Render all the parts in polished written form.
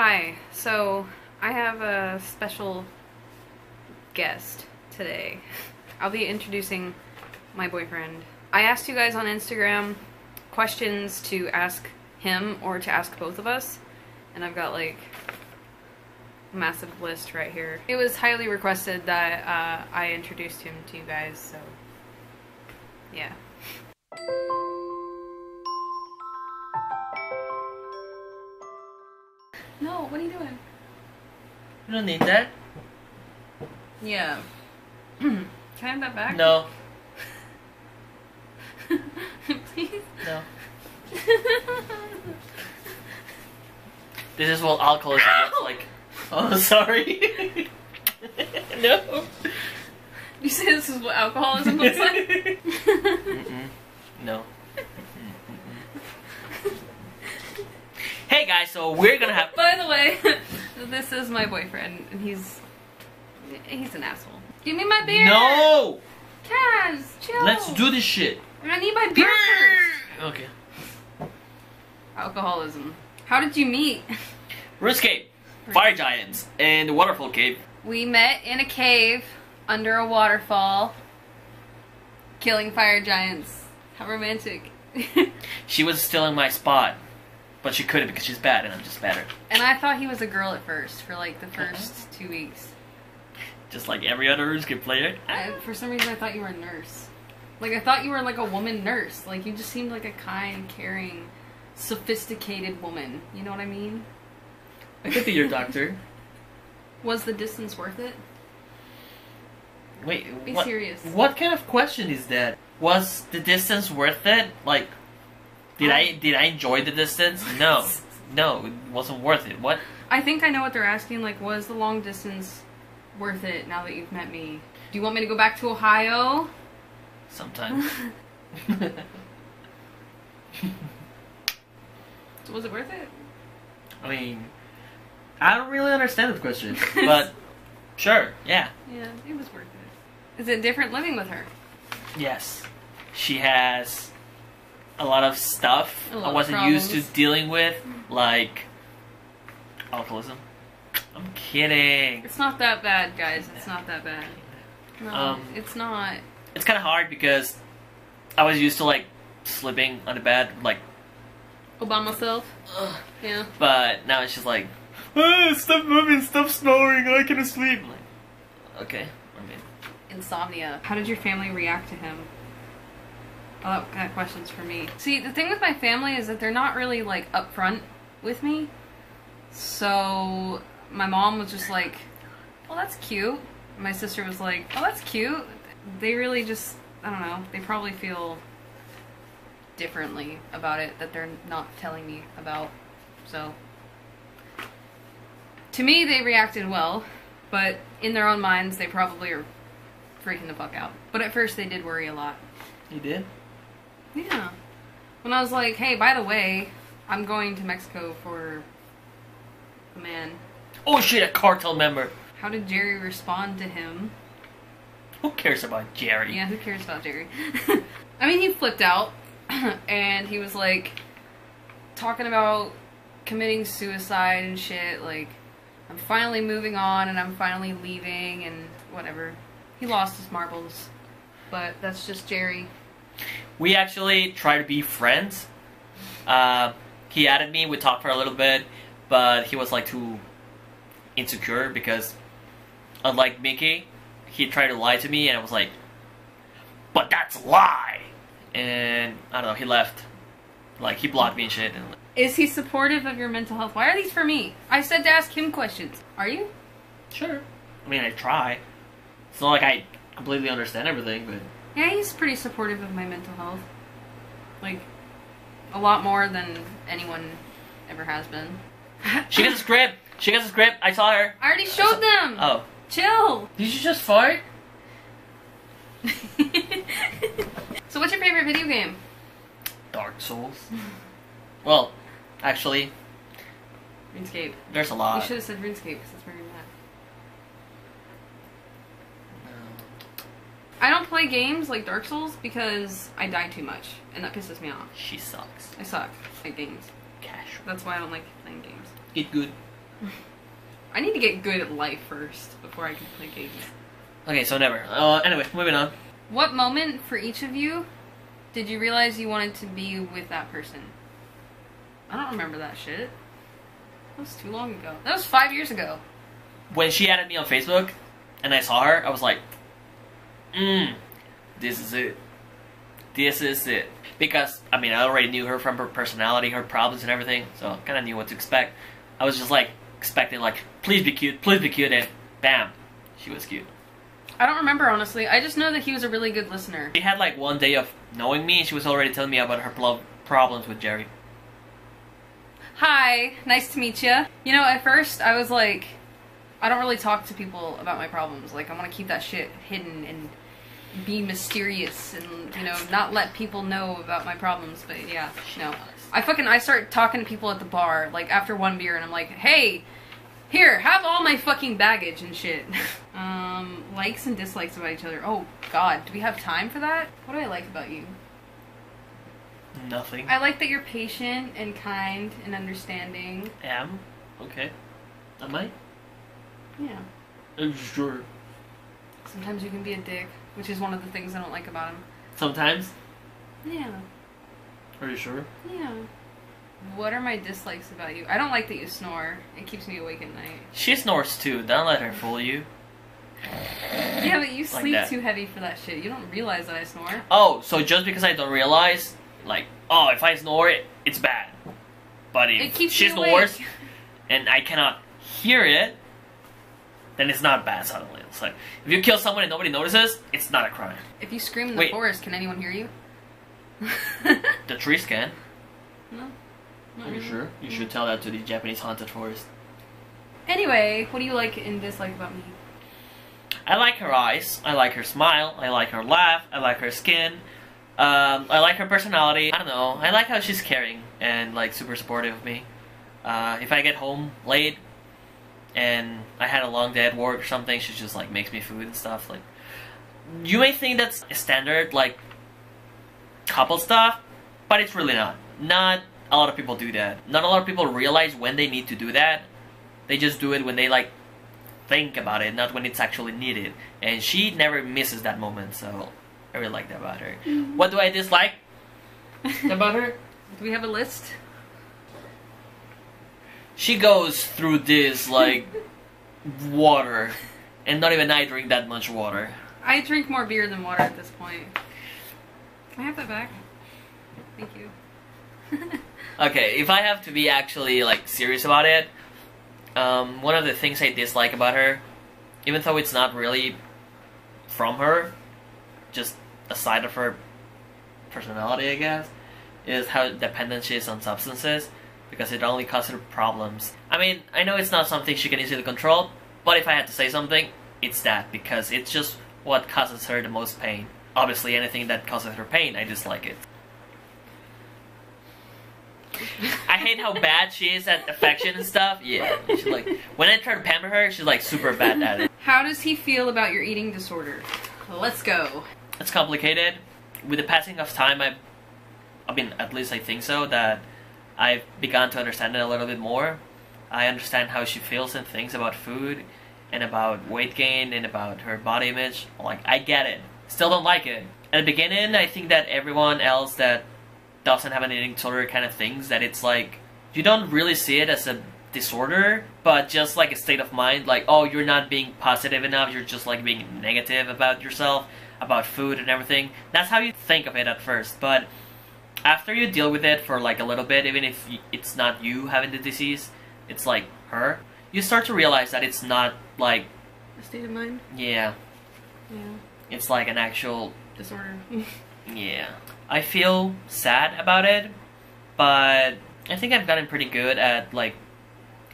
Hi, so I have a special guest today. I'll be introducing my boyfriend. I asked you guys on Instagram questions to ask him or to ask both of us, and I've got like a massive list right here. It was highly requested that I introduced him to you guys, so yeah. No, what are you doing? You don't need that. Yeah. Can I have that back? No. Please? No. This is what alcoholism looks like. Oh, sorry. No. You say this is what alcoholism looks like? No. Hey guys, so we're gonna have. By the way, this is my boyfriend, and he's an asshole. Give me my beer. No. Kaz, chill. Let's do this shit. I need my beer first. Okay. Alcoholism. How did you meet? RuneScape, Fire Giants, and the Waterfall Cave. We met in a cave under a waterfall, killing fire giants. How romantic. She was stealing my spot, but she couldn't because she's bad and I'm just better. And I thought he was a girl at first, for like the first 2 weeks. Just like every other RuneScape player. For some reason I thought you were a nurse. Like, I thought you were like a woman nurse. Like, you just seemed like a kind, caring, sophisticated woman. You know what I mean? I could be your doctor. Was the distance worth it? Wait, Be serious. What kind of question is that? Was the distance worth it? Like, did I enjoy the distance? No. No, it wasn't worth it. What? I think I know what they're asking. Like, was the long distance worth it now that you've met me? Do you want me to go back to Ohio? Sometimes. So was it worth it? I mean, I don't really understand the question, but sure, yeah. Yeah, it was worth it. Is it different living with her? Yes. She has a lot of stuff I wasn't used to dealing with, like alcoholism. I'm kidding. It's not that bad, guys. It's not that bad. No, it's not. It's kind of hard because I was used to like sleeping on the bed, like By myself. Yeah. But now it's just like, stop moving, stop snoring, I can't sleep. I'm like, okay, I mean. Insomnia. How did your family react to him? Oh, that question's for me. See, the thing with my family is that they're not really like upfront with me. So my mom was just like, well, that's cute. My sister was like, oh, that's cute. They really just, I don't know, they probably feel differently about it that they're not telling me about. So to me, they reacted well, but in their own minds, they probably are freaking the fuck out. But at first, they did worry a lot. You did? Yeah. When I was like, hey, by the way, I'm going to Mexico for a man. Oh shit, a cartel member. How did Jerry respond to him? Who cares about Jerry? Yeah, who cares about Jerry? I mean, he flipped out, and he was like, talking about committing suicide and shit, like, I'm finally moving on, and I'm finally leaving, and whatever. He lost his marbles, but that's just Jerry. We actually tried to be friends. He added me, we talked for a little bit, but he was like too insecure because, unlike Mickey, he tried to lie to me, and I was like, but that's a lie! And, I don't know, he left. Like, he blocked me and shit. And is he supportive of your mental health? Why are these for me? I said to ask him questions. Are you? Sure. I mean, I try. It's not like I completely understand everything, but... Yeah, he's pretty supportive of my mental health. Like, a lot more than anyone ever has been. She gets a script! She gets a script! I saw her! I already showed them! Oh. Chill! Did you just fart? So what's your favorite video game? Dark Souls. Well, actually... RuneScape. There's a lot. You should have said RuneScape, because that's where you're at. I don't play games like Dark Souls because I die too much, and that pisses me off. She sucks. I suck at games. Cash. That's why I don't like playing games. Get good. I need to get good at life first before I can play games. Okay, so never. Anyway, moving on. What moment for each of you did you realize you wanted to be with that person? I don't remember that shit. That was too long ago. That was 5 years ago. When she added me on Facebook, and I saw her, I was like, this is it. This is it. Because, I mean, I already knew her from her personality, her problems and everything, so I kind of knew what to expect. I was just like, expecting like, please be cute, and bam, she was cute. I don't remember, honestly. I just know that he was a really good listener. She had like one day of knowing me, and she was already telling me about her problems with Jorie. Hi, nice to meet you. You know, at first I was like, I don't really talk to people about my problems. Like, I want to keep that shit hidden and be mysterious and, you know, not let people know about my problems. But yeah, no. I start talking to people at the bar, like, after one beer, and I'm like, hey, here, have all my fucking baggage and shit. Likes and dislikes about each other. Oh, God, do we have time for that? What do I like about you? Nothing. I like that you're patient and kind and understanding. Am? Okay. Am I? Yeah. I'm sure. Sometimes you can be a dick, which is one of the things I don't like about him. Sometimes? Yeah. Are you sure? Yeah. What are my dislikes about you? I don't like that you snore. It keeps me awake at night. She snores too. Don't let her fool you. Yeah, but you sleep that. too heavy for that shit. You don't realize that I snore. Oh, so just because I don't realize, like, oh, if I snore, it's bad. But if she snores and I cannot hear it, then it's not bad suddenly. It's like, if you kill someone and nobody notices, it's not a crime. If you scream in the forest, can anyone hear you? The trees can. No. Are you sure? You should tell that to the Japanese haunted forest. Anyway, what do you like and dislike about me? I like her eyes. I like her smile. I like her laugh. I like her skin. I like her personality. I don't know. I like how she's caring and like super supportive of me. If I get home late and I had a long day at work or something, she just like makes me food and stuff. Like, you may think that's standard like couple stuff, but it's really not. Not a lot of people do that. Not a lot of people realize when they need to do that. They just do it when they like think about it, not when it's actually needed. And she never misses that moment, so I really like that about her. Mm-hmm. What do I dislike about her? Do we have a list? She goes through this like water, and not even I drink that much water. I drink more beer than water at this point. Can I have that back? Thank you. Okay, if I have to be actually like serious about it, one of the things I dislike about her, even though it's not really from her, just a side of her personality, I guess, is how dependent she is on substances, because it only causes her problems. I mean, I know it's not something she can easily control, but if I had to say something, it's that, because it's just what causes her the most pain. Obviously, anything that causes her pain, I dislike it. I hate how bad she is at affection and stuff. Yeah, she's like, when I try to pamper her, she's like super bad at it. How does he feel about your eating disorder? Let's go. It's complicated. With the passing of time, I mean, at least I think so, that I've begun to understand it a little bit more. I understand how she feels and thinks about food, and about weight gain, and about her body image. Like, I get it. Still don't like it. At the beginning, I think that everyone else that doesn't have an eating disorder kind of thinks that it's like, you don't really see it as a disorder, but just like a state of mind, like, oh, you're not being positive enough, you're just like being negative about yourself, about food and everything. That's how you think of it at first, but after you deal with it for like a little bit, even if it's not you having the disease, it's like her, you start to realize that it's not like a state of mind? Yeah. Yeah. It's like an actual disorder. Yeah. I feel sad about it, but I think I've gotten pretty good at like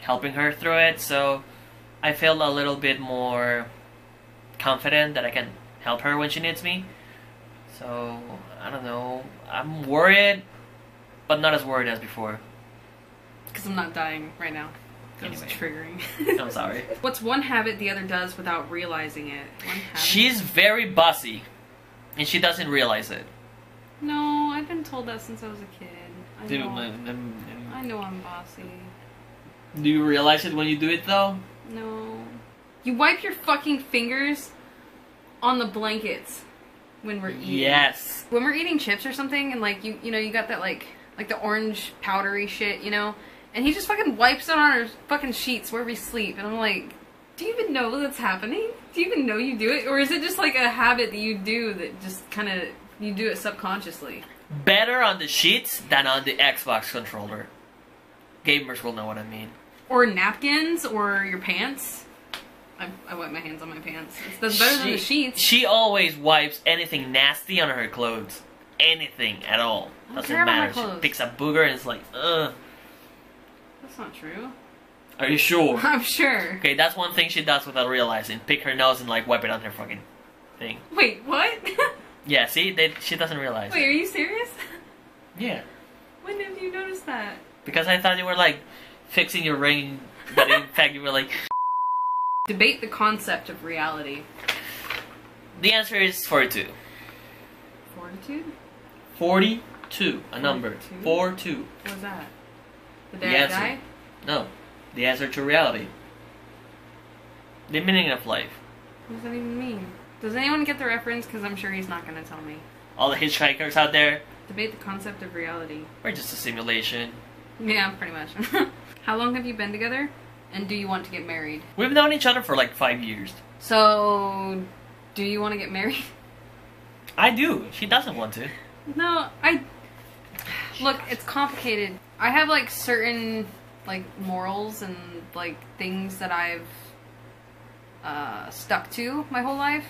helping her through it, so I feel a little bit more confident that I can help her when she needs me. So, I don't know. I'm worried, but not as worried as before. Because I'm not dying right now. It's triggering. I'm sorry. What's one habit the other does without realizing it? One habit? She's very bossy, and she doesn't realize it. No, I've been told that since I was a kid. I know I'm bossy. Do you realize it when you do it though? No. You wipe your fucking fingers on the blankets when we're eating. Yes. When we're eating chips or something, and like you know, you got that like the orange powdery shit, you know, and he just fucking wipes it on our fucking sheets where we sleep, and I'm like, do you even know that's happening? Do you even know you do it, or is it just like a habit that you do that just kind of you do it subconsciously? Better on the sheets than on the Xbox controller. Gamers will know what I mean. Or napkins, or your pants. I wipe my hands on my pants. That's better than the sheets. She always wipes anything nasty on her clothes. Anything at all. Doesn't matter. She picks a booger and it's like, ugh. That's not true. Are you sure? I'm sure. Okay, that's one thing she does without realizing. Pick her nose and like wipe it on her fucking thing. Wait, what? Yeah, see? She doesn't realize. Wait, are you serious? Yeah. When did you notice that? Because I thought you were like fixing your ring, but in fact you were like... Debate the concept of reality. The answer is 42. Fortitude? 42. A number. 42. What was that? The day I die? No. The answer to reality. The meaning of life. What does that even mean? Does anyone get the reference? Because I'm sure he's not going to tell me. All the hitchhikers out there. Debate the concept of reality. We're just a simulation. Yeah, pretty much. How long have you been together? And do you want to get married? We've known each other for like 5 years. So, do you want to get married? I do. She doesn't want to. No, Look, it's complicated. I have like certain like morals and like things that I've stuck to my whole life.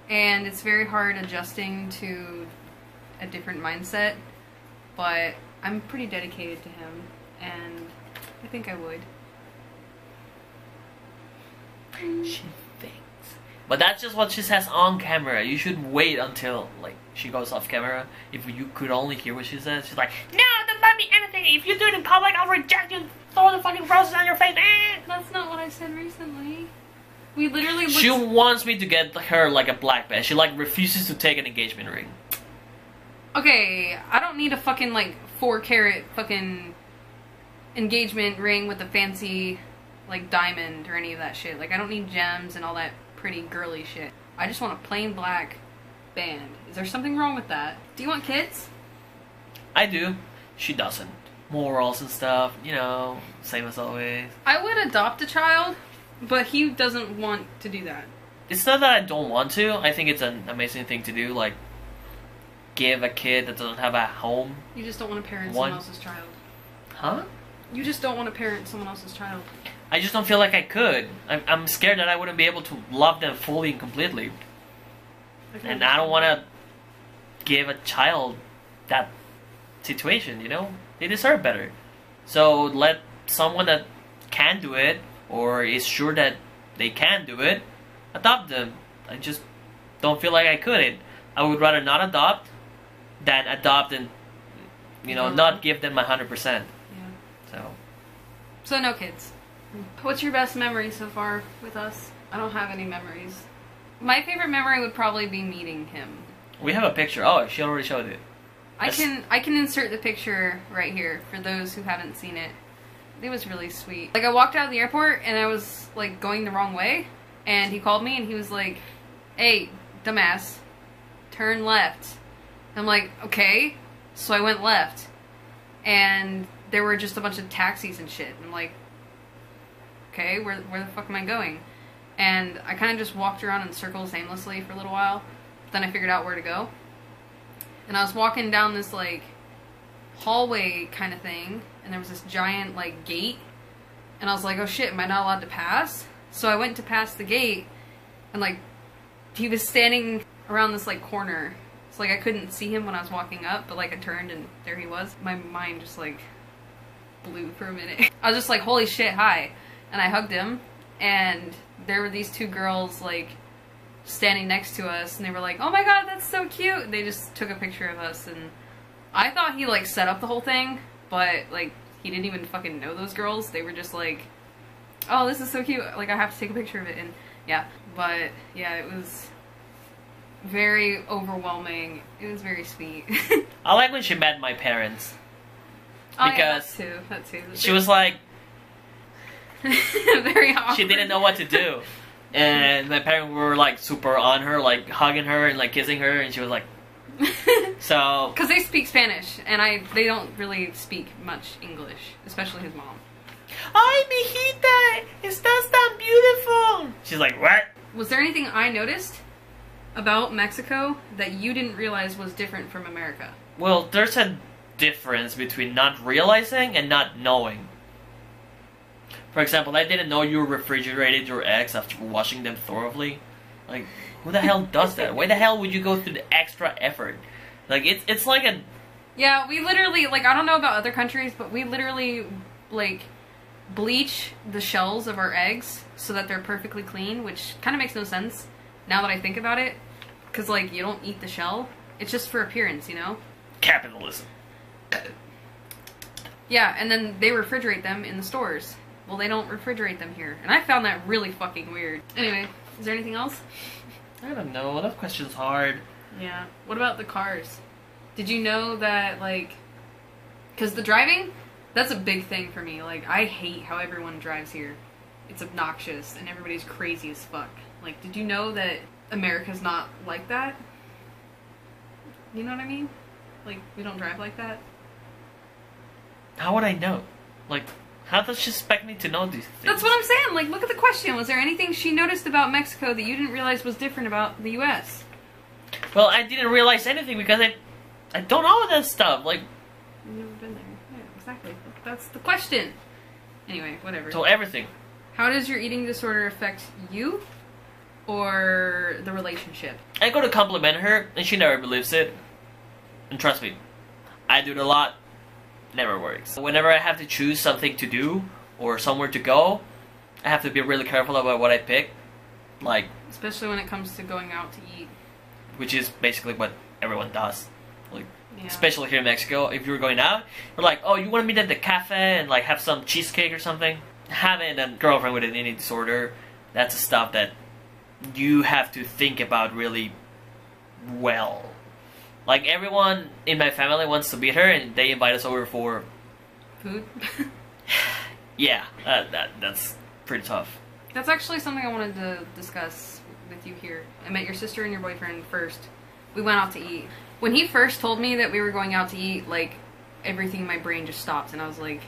And it's very hard adjusting to a different mindset. But I'm pretty dedicated to him. And I think I would. She thinks. But that's just what she says on camera. You should wait until, like, she goes off camera. If you could only hear what she says, she's like, no, don't let me anything. If you do it in public, I'll reject you. Throw the fucking roses on your face. That's not what I said recently. We literally looked... She wants me to get her, like, a black band. She, like, refuses to take an engagement ring. Okay, I don't need a fucking, like, 4-carat fucking engagement ring with a fancy... like diamond or any of that shit. Like I don't need gems and all that pretty girly shit. I just want a plain black band. Is there something wrong with that? Do you want kids? I do. She doesn't. Morals and stuff, you know, same as always. I would adopt a child, but he doesn't want to do that. It's not that I don't want to. I think it's an amazing thing to do. Like, give a kid that doesn't have a home. You just don't want to parent someone else's child. Huh? You just don't want to parent someone else's child. I just don't feel like I could. I'm scared that I wouldn't be able to love them fully and completely. And I don't want to give a child that situation, you know? They deserve better. So let someone that can do it, or is sure that they can do it, adopt them. I just don't feel like I could. I would rather not adopt than adopt and, you know, not give them 100%. Yeah. So no kids. What's your best memory so far with us? I don't have any memories. My favorite memory would probably be meeting him. We have a picture. Oh, she already showed it. I can insert the picture right here for those who haven't seen it. It was really sweet. Like I walked out of the airport and I was like going the wrong way, and he called me and he was like, "Hey, dumbass, turn left." I'm like, "Okay." So I went left, and there were just a bunch of taxis and shit. I'm like, okay, where the fuck am I going? And I kind of just walked around in circles aimlessly for a little while. Then I figured out where to go. And I was walking down this, like, hallway kind of thing. And there was this giant, like, gate. And I was like, oh shit, am I not allowed to pass? So I went to pass the gate. And, like, he was standing around this, like, corner. So, like, I couldn't see him when I was walking up. But, like, I turned and there he was. My mind just, like, blew for a minute. I was just like, holy shit, hi. And I hugged him, and there were these two girls, like, standing next to us, and they were like, oh my god, that's so cute! And they just took a picture of us, and I thought he, like, set up the whole thing, but, like, he didn't even fucking know those girls. They were just like, oh, this is so cute, like, I have to take a picture of it, and, yeah. But, yeah, it was very overwhelming. It was very sweet. I like when she met my parents. Oh, because yeah, that too. she was like, Very awkward. She didn't know what to do. And my parents were like super on her, like hugging her and like kissing her, and she was like, so. Because they speak Spanish, and they don't really speak much English, especially his mom. Ay, mijita, estás tan beautiful. She's like, what? Was there anything I noticed about Mexico that you didn't realize was different from America? Well, there's a difference between not realizing and not knowing. For example, I didn't know you refrigerated your eggs after washing them thoroughly. Like, who the hell does that? Why the hell would you go through the extra effort? Like, it's like a... Yeah, we literally, like, I don't know about other countries, but we literally, like, bleach the shells of our eggs so that they're perfectly clean, which kind of makes no sense now that I think about it. Because, like, you don't eat the shell. It's just for appearance, you know? Capitalism. Yeah, and then they refrigerate them in the stores. Well, they don't refrigerate them here. And I found that really fucking weird. Anyway, is there anything else? I don't know. That question's hard. Yeah. What about the cars? Did you know that, like... Because the driving, that's a big thing for me. Like, I hate how everyone drives here. It's obnoxious, and everybody's crazy as fuck. Like, did you know that America's not like that? You know what I mean? Like, we don't drive like that. How would I know? Like, how does she expect me to know these things? That's what I'm saying. Like, look at the question. Was there anything she noticed about Mexico that you didn't realize was different about the U.S.? Well, I didn't realize anything because I don't know that stuff. Like, You've never been there. Yeah, exactly. That's the question. Anyway, whatever. so everything. How does your eating disorder affect you or the relationship? I go to compliment her, and she never believes it. And trust me, I do it a lot. Never works. Whenever I have to choose something to do or somewhere to go, I have to be really careful about what I pick. Like, Especially when it comes to going out to eat. which is basically what everyone does. Like, Yeah. especially here in Mexico, if you're going out, you're like, oh, you want to meet at the cafe and like have some cheesecake or something? Having a girlfriend with an eating disorder, that's the stuff that you have to think about really well. Like, everyone in my family wants to meet her, and they invite us over for... Food? Yeah, that's pretty tough. That's actually something I wanted to discuss with you here. I met your sister and your boyfriend first. We went out to eat. When he first told me that we were going out to eat, like, everything in my brain just stopped, and I was like,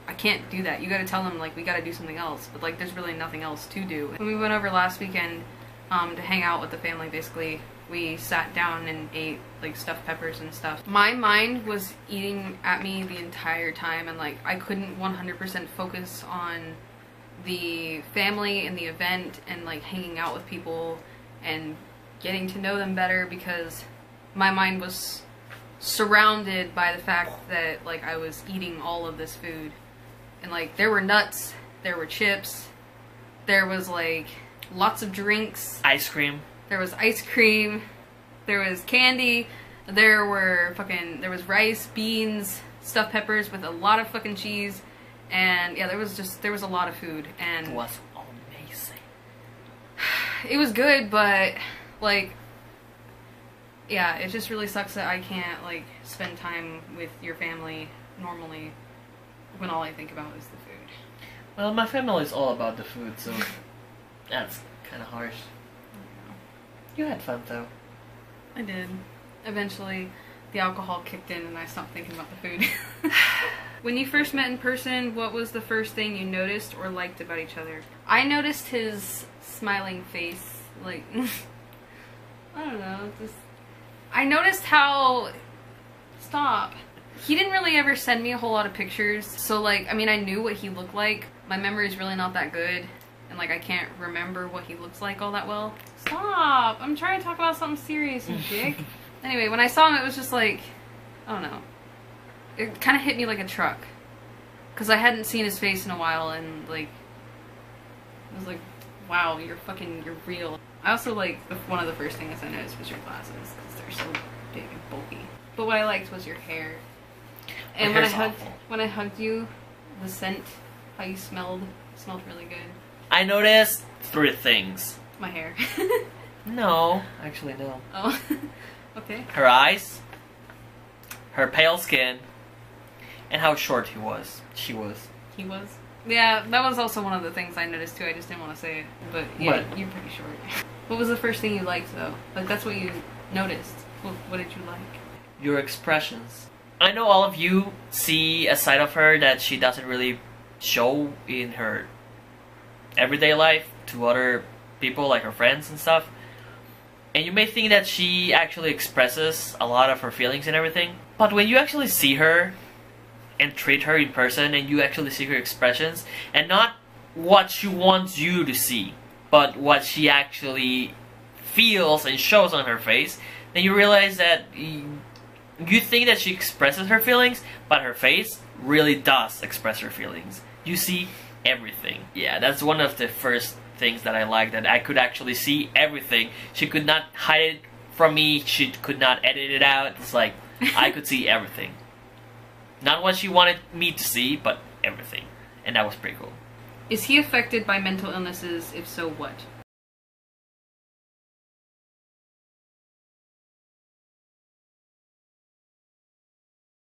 I can't do that. You gotta tell them, like, we gotta do something else. But, like, there's really nothing else to do. When we went over last weekend to hang out with the family, basically, we sat down and ate, like, stuffed peppers and stuff. My mind was eating at me the entire time, and, like, I couldn't 100% focus on the family and the event and, like, hanging out with people and getting to know them better because my mind was surrounded by the fact that, like, I was eating all of this food. And, like, there were nuts, there were chips, there was, like, lots of drinks. Ice cream. There was ice cream, there was candy, there was rice, beans, stuffed peppers with a lot of fucking cheese, and yeah, there was a lot of food, and It was amazing. it was good, but, like, yeah, it just really sucks that I can't, like, spend time with your family normally when all I think about is the food. Well, my family is all about the food, so that's kind of harsh. You had fun, though. I did. Eventually, the alcohol kicked in and I stopped thinking about the food. When you first met in person, what was the first thing you noticed or liked about each other? I noticed his smiling face. Like, I don't know. I noticed how... Stop. He didn't really ever send me a whole lot of pictures. So, like, I mean, I knew what he looked like. My memory is really not that good. And, like, I can't remember what he looks like all that well. Stop! I'm trying to talk about something serious, you dick. Anyway, when I saw him, it was just like, I don't know. It kind of hit me like a truck. Because I hadn't seen his face in a while, and, like, I was like, wow, you're real. I also, like, one of the first things I noticed was your glasses, because they're so big and bulky. But what I liked was your hair. And when I hugged you, the scent, how you smelled really good. I noticed 3 things. My hair. No, actually no. Oh, okay. Her eyes, her pale skin, and how short he was. She was. He was? Yeah, that was also one of the things I noticed too. I just didn't want to say it. But yeah, you're pretty short. What was the first thing you liked though? Like that's what you noticed. What did you like? Your expressions. I know all of you see a side of her that she doesn't really show in her everyday life to other people, like her friends and stuff. And you may think that she actually expresses a lot of her feelings and everything. But when you actually see her and treat her in person and you actually see her expressions, and not what she wants you to see, but what she actually feels and shows on her face, then you realize that you think that she expresses her feelings, but her face really does express her feelings. You see everything. Yeah, that's one of the first things that I like, that I could actually see everything. She could not hide it from me, she could not edit it out. It's like, I could see everything. Not what she wanted me to see, but everything. And that was pretty cool. Is he affected by mental illnesses? If so, what?